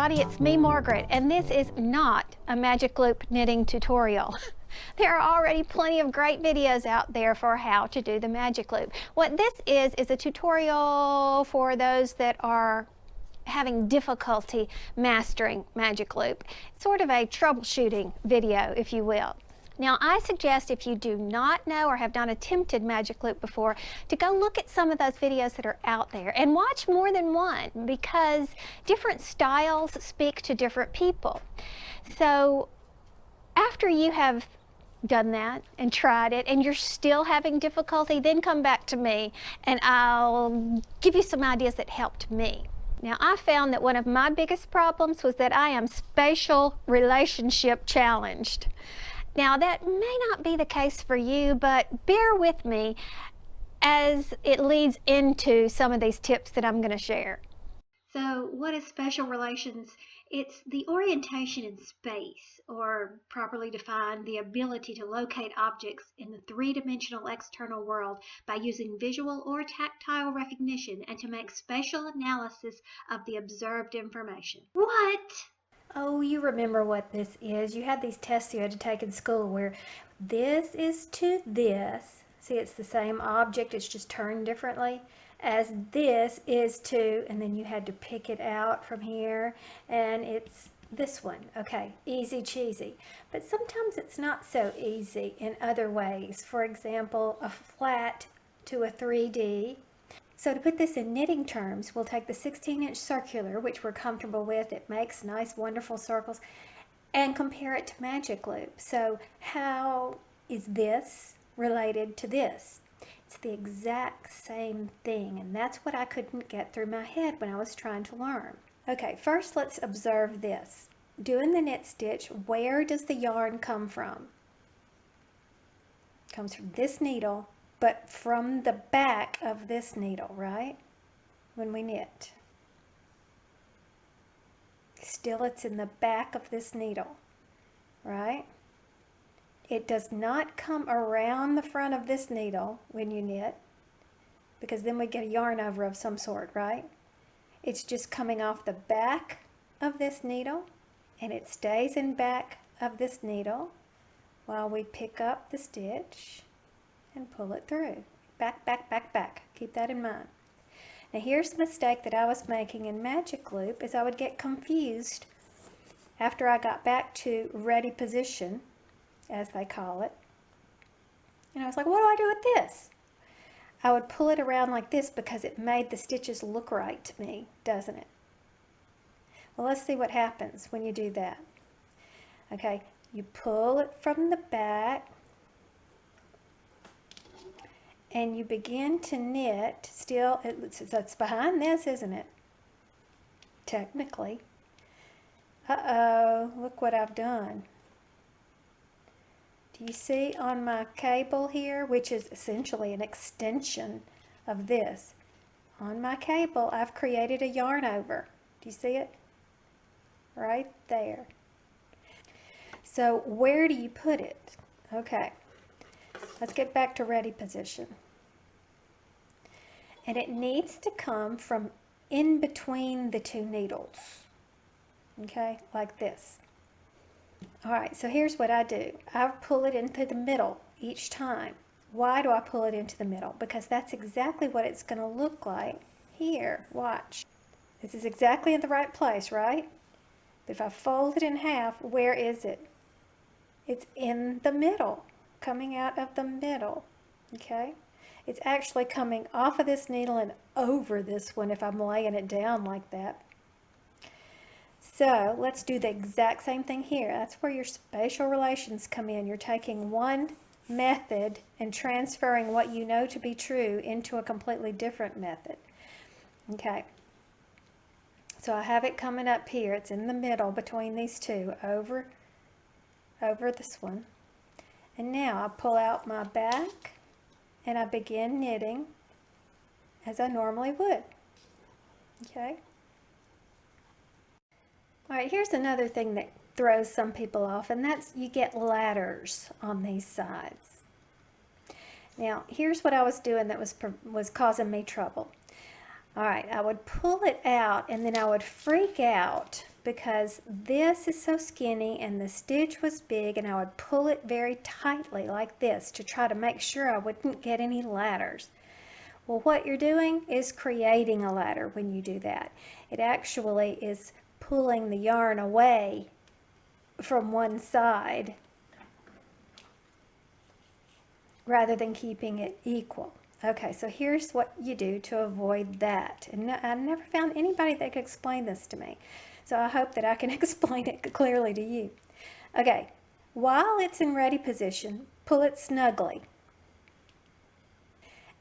everybody, it's me, Margaret, and this is not a magic loop knitting tutorial. There are already plenty of great videos out there for how to do the magic loop. What this is a tutorial for those that are having difficulty mastering magic loop. It's sort of a troubleshooting video, if you will. Now, I suggest if you do not know or have not attempted magic loop before, to go look at some of those videos that are out there and watch more than one, because different styles speak to different people. So after you have done that and tried it and you're still having difficulty, then come back to me and I'll give you some ideas that helped me. Now, I found that one of my biggest problems was that I am spatial relationship challenged. Now, that may not be the case for you, but bear with me as it leads into some of these tips that I'm going to share. So, what is spatial relations? It's the orientation in space, or properly defined, the ability to locate objects in the three-dimensional external world by using visual or tactile recognition and to make spatial analysis of the observed information. What? Oh, you remember what this is. You had these tests you had to take in school where this is to this. See, it's the same object, it's just turned differently, as this is to, and then you had to pick it out from here, and it's this one. Okay, easy cheesy. But sometimes it's not so easy in other ways. For example, a flat to a 3D. So to put this in knitting terms, we'll take the 16-inch circular, which we're comfortable with. It makes nice, wonderful circles, and compare it to magic loop. So how is this related to this? It's the exact same thing, and that's what I couldn't get through my head when I was trying to learn. Okay, first let's observe this. Doing the knit stitch, where does the yarn come from? It comes from this needle, but from the back of this needle, right? When we knit. Still, it's in the back of this needle, right? It does not come around the front of this needle when you knit, because then we get a yarn over of some sort, right? It's just coming off the back of this needle, and it stays in back of this needle while we pick up the stitch and pull it through. Back, back, back, back. Keep that in mind. Now here's the mistake that I was making in magic loop, is I would get confused after I got back to ready position, as they call it. And I was like, what do I do with this? I would pull it around like this because it made the stitches look right to me, doesn't it? Well, let's see what happens when you do that. Okay, you pull it from the back, and you begin to knit. Still, it's behind this, isn't it? Technically. Uh-oh, look what I've done. Do you see on my cable here, which is essentially an extension of this? On my cable, I've created a yarn over. Do you see it? Right there. So where do you put it? Okay, let's get back to ready position. And it needs to come from in between the two needles. Okay, like this. All right, so here's what I do. I pull it into the middle each time. Why do I pull it into the middle? Because that's exactly what it's going to look like here. Watch. This is exactly in the right place, right? But if I fold it in half, where is it? It's in the middle, coming out of the middle, okay? It's actually coming off of this needle and over this one if I'm laying it down like that. So let's do the exact same thing here. That's where your spatial relations come in. You're taking one method and transferring what you know to be true into a completely different method. Okay. So I have it coming up here. It's in the middle between these two, over this one. And now I pull out my back and I begin knitting as I normally would. Okay. All right, here's another thing that throws some people off, and that's you get ladders on these sides. Now, here's what I was doing that was causing me trouble. All right, I would pull it out, and then I would freak out because this is so skinny and the stitch was big, and I would pull it very tightly like this to try to make sure I wouldn't get any ladders. Well, what you're doing is creating a ladder when you do that. It actually is pulling the yarn away from one side rather than keeping it equal. Okay, so here's what you do to avoid that. And I never found anybody that could explain this to me. So I hope that I can explain it clearly to you. Okay, while it's in ready position, pull it snugly.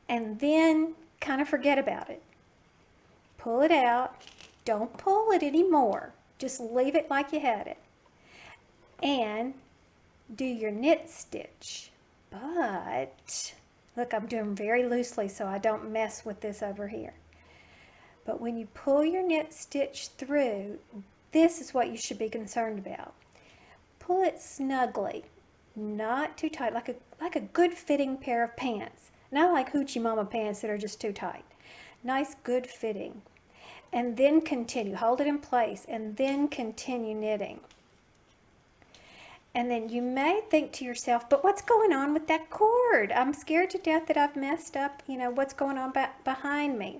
And then kind of forget about it. Pull it out. Don't pull it anymore. Just leave it like you had it. And do your knit stitch. But look, I'm doing very loosely so I don't mess with this over here. But when you pull your knit stitch through, this is what you should be concerned about. Pull it snugly, not too tight, like a good fitting pair of pants. Not like hoochie mama pants that are just too tight. Nice, good fitting. And then continue, hold it in place, and then continue knitting. And then you may think to yourself, but what's going on with that cord? I'm scared to death that I've messed up, what's going on behind me.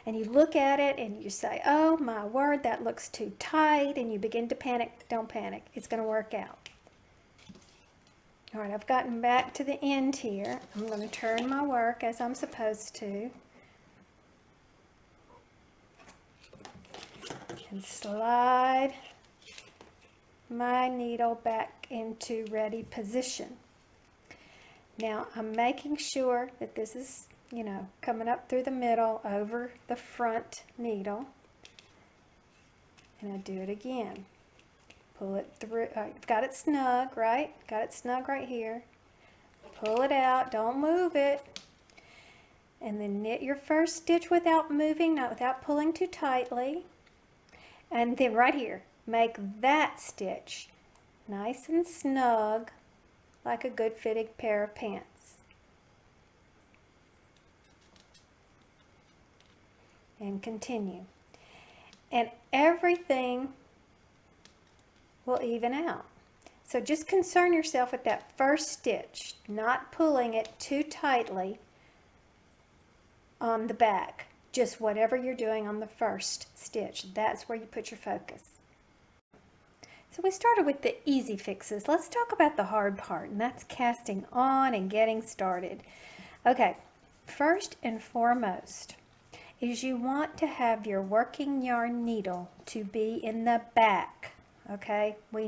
And you look at it and you say, oh my word, that looks too tight, and you begin to panic. Don't panic, it's going to work out. All right, I've gotten back to the end here. I'm going to turn my work as I'm supposed to. And slide my needle back into ready position. Now I'm making sure that this is, coming up through the middle over the front needle. And I do it again. Pull it through. I've got it snug, right? Got it snug right here. Pull it out. Don't move it. And then knit your first stitch without moving, not without pulling too tightly. And then right here, make that stitch nice and snug, like a good fitting pair of pants. And continue. And everything will even out. So just concern yourself with that first stitch, not pulling it too tightly on the back. Just whatever you're doing on the first stitch, that's where you put your focus. So we started with the easy fixes. Let's talk about the hard part, and that's casting on and getting started. Okay, first and foremost is you want to have your working yarn needle to be in the back. Okay, we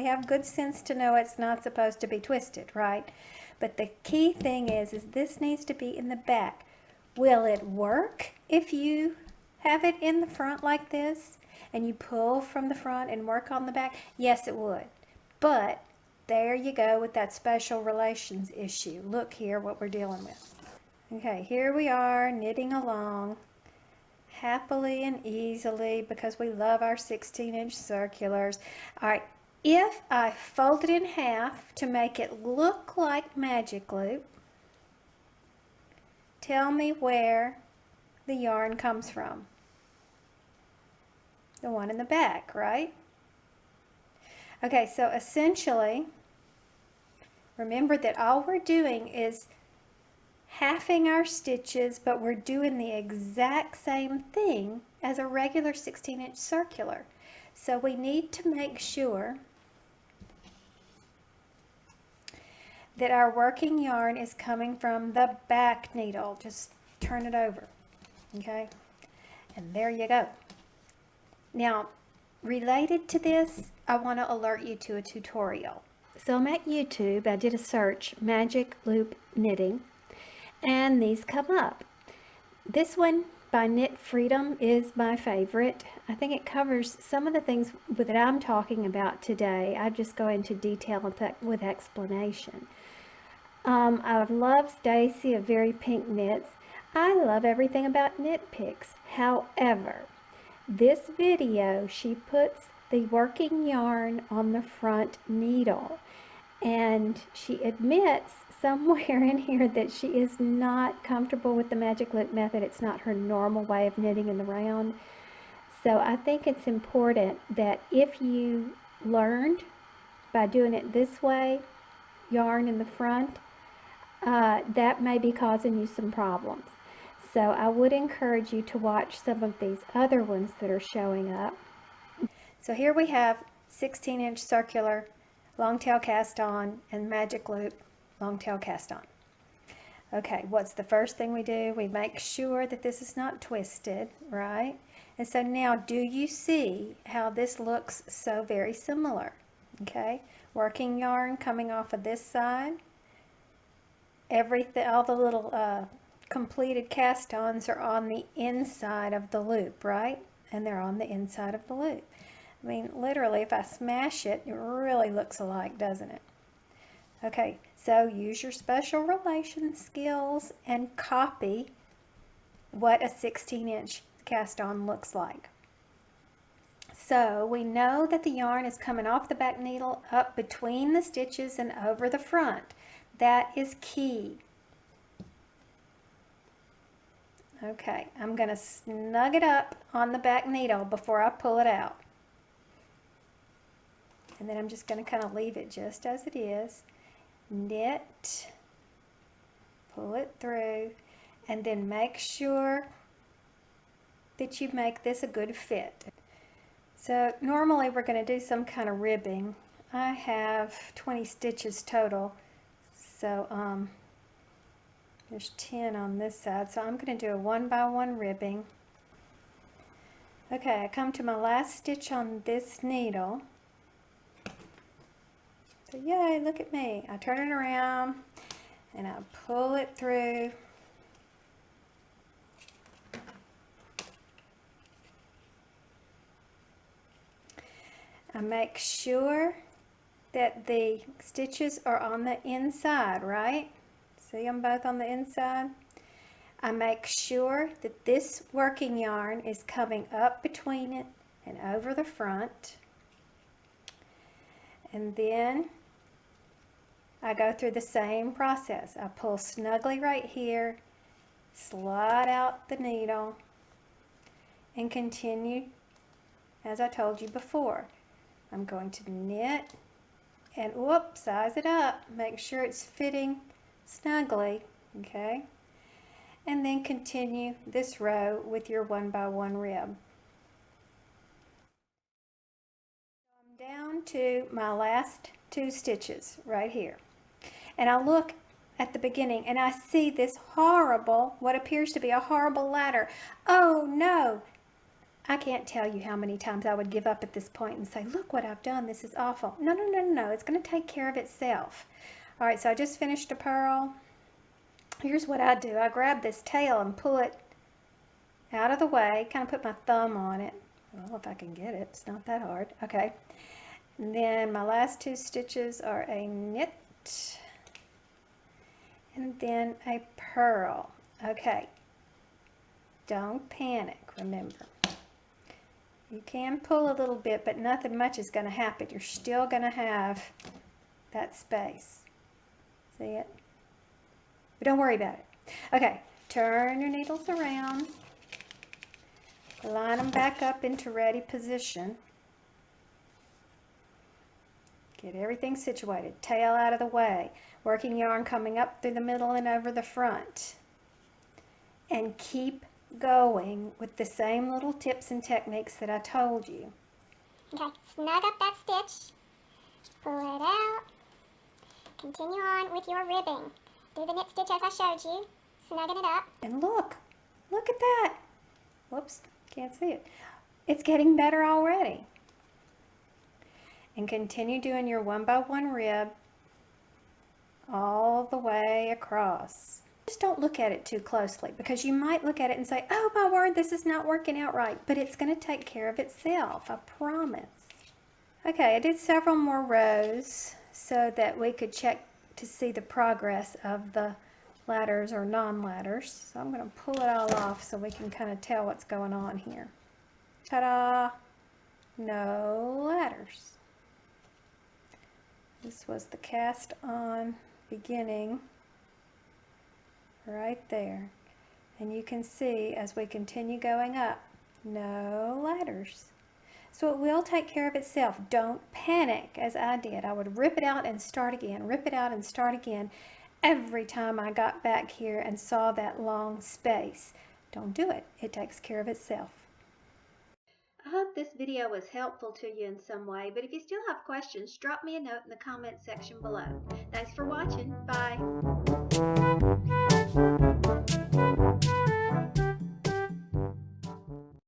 have good sense to know it's not supposed to be twisted, right? But the key thing is this needs to be in the back. Will it work if you have it in the front like this and you pull from the front and work on the back? Yes, it would. But there you go with that special relations issue. Look here what we're dealing with. Okay, here we are knitting along happily and easily because we love our 16-inch circulars. All right, if I fold it in half to make it look like magic loop, tell me where the yarn comes from. The one in the back, right? Okay, so essentially, remember that all we're doing is halving our stitches, but we're doing the exact same thing as a regular 16-inch circular. So we need to make sure that our working yarn is coming from the back needle. Just turn it over, okay? And there you go. Now, related to this, I want to alert you to a tutorial. So I'm at YouTube. I did a search, magic loop knitting, and these come up. This one by Knit Freedom is my favorite. I think it covers some of the things that I'm talking about today. I just go into detail with explanation. I love Stacy of Very Pink Knits. I love everything about KnitPicks. However, this video, she puts the working yarn on the front needle, and she admits somewhere in here that she is not comfortable with the magic loop method. It's not her normal way of knitting in the round. So I think it's important that if you learned by doing it this way, yarn in the front, that may be causing you some problems. So I would encourage you to watch some of these other ones that are showing up. So here we have 16-inch circular long tail cast on and magic loop long tail cast on. Okay, what's the first thing we do? We make sure that this is not twisted, right? And so now, do you see how this looks so very similar? Okay, working yarn coming off of this side. Everything, all the little completed cast-ons are on the inside of the loop, right? And they're on the inside of the loop. I mean, literally, if I smash it, it really looks alike, doesn't it? Okay, so use your special relation skills and copy what a 16-inch cast-on looks like. So we know that the yarn is coming off the back needle, up between the stitches and over the front. That is key. Okay, I'm going to snug it up on the back needle before I pull it out. And then I'm just going to kind of leave it just as it is. Knit, pull it through, and then make sure that you make this a good fit. So normally we're going to do some kind of ribbing. I have 20 stitches total, so there's 10 on this side, so I'm going to do a 1-by-1 ribbing. Okay, I come to my last stitch on this needle. So yay, look at me. I turn it around and I pull it through. I make sure that the stitches are on the inside, right? See them both on the inside? I make sure that this working yarn is coming up between it and over the front. And then I go through the same process. I pull snugly right here, slide out the needle, and continue as I told you before. I'm going to knit and whoop, size it up, make sure it's fitting snugly, okay? And then continue this row with your 1-by-1 rib. I'm down to my last 2 stitches right here. And I look at the beginning and I see this horrible, what appears to be a horrible ladder. Oh no! I can't tell you how many times I would give up at this point and say, look what I've done, this is awful. No, no, no, no, it's going to take care of itself. All right, so I just finished a purl. Here's what I do. I grab this tail and pull it out of the way, kind of put my thumb on it. Well, if I can get it, it's not that hard. Okay, and then my last 2 stitches are a knit and then a purl. Okay, don't panic, remember. You can pull a little bit, but nothing much is going to happen. You're still going to have that space. See it? But don't worry about it. Okay, turn your needles around. Line them back up into ready position. Get everything situated. Tail out of the way. Working yarn coming up through the middle and over the front. And keep going with the same little tips and techniques that I told you. Okay, snug up that stitch, pull it out, continue on with your ribbing. Do the knit stitch as I showed you, snugging it up. And look at that. Whoops, can't see it. It's getting better already. And continue doing your 1-by-1 rib all the way across. Just don't look at it too closely, because you might look at it and say, oh my word, this is not working out right, but it's going to take care of itself, I promise. Okay, I did several more rows so that we could check to see the progress of the ladders or non-ladders. So I'm going to pull it all off so we can kind of tell what's going on here. Ta-da! No ladders. This was the cast on beginning right there, and you can see as we continue going up no letters. So it will take care of itself. Don't panic as I did. I would rip it out and start again, rip it out and start again every time I got back here and saw that long space. Don't do it. It takes care of itself. I hope this video was helpful to you in some way, but if you still have questions, drop me a note in the comment section below. Thanks for watching. Bye.